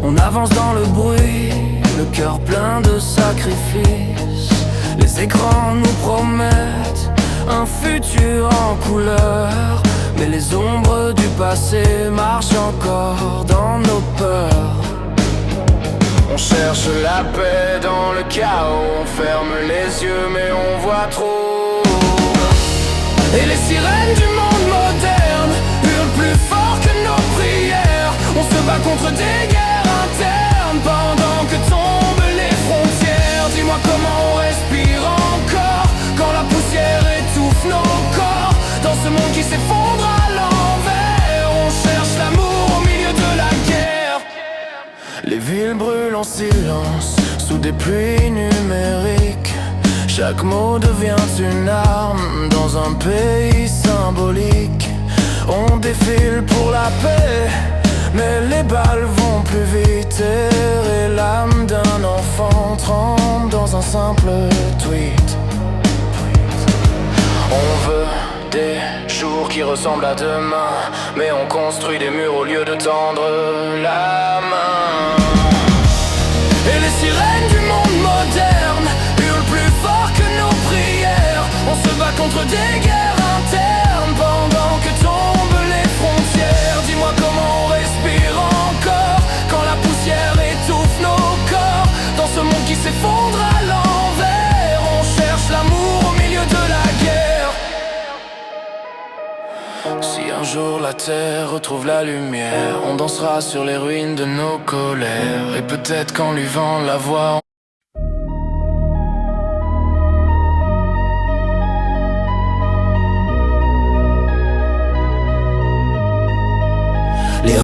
On avance dans le bruit, le cœur plein de sacrifices. Les écrans nous promettent un futur en couleur, mais les ombres du passé marchent encore dans nos peurs. On cherche la paix dans le chaos, on ferme les yeux mais on voit trop. Et les sirènes du monde moderne hurlent plus fort que nos prières. On se bat contre des guerres internes pendant que tombent les frontières. Dis-moi comment on respire encore quand la poussière étouffe nos corps. Dans ce monde qui s'effondre à l'envers, on cherche l'amour au milieu de la guerre. Les villes brûlent en silence sous des pluies numériques. Chaque mot devient une arme dans un pays symbolique. On défile pour la paix, mais les balles vont plus vite. Et l'âme d'un enfant tremble dans un simple tweet. On veut des jours qui ressemblent à demain, mais on construit des murs au lieu de tendre la main. Et les sirènes du monde moderne hurlent plus fort que nos prières. On se bat contre des guerres internes pendant que tombent les frontières. Dis-moi comment on respire encore quand la poussière étouffe nos corps. Dans ce monde qui s'effondre à l'envers, on cherche l'amour au milieu de la guerre. Si un jour la terre retrouve la lumière, on dansera sur les ruines de nos colères. Et peut-être qu'en lui vend la voix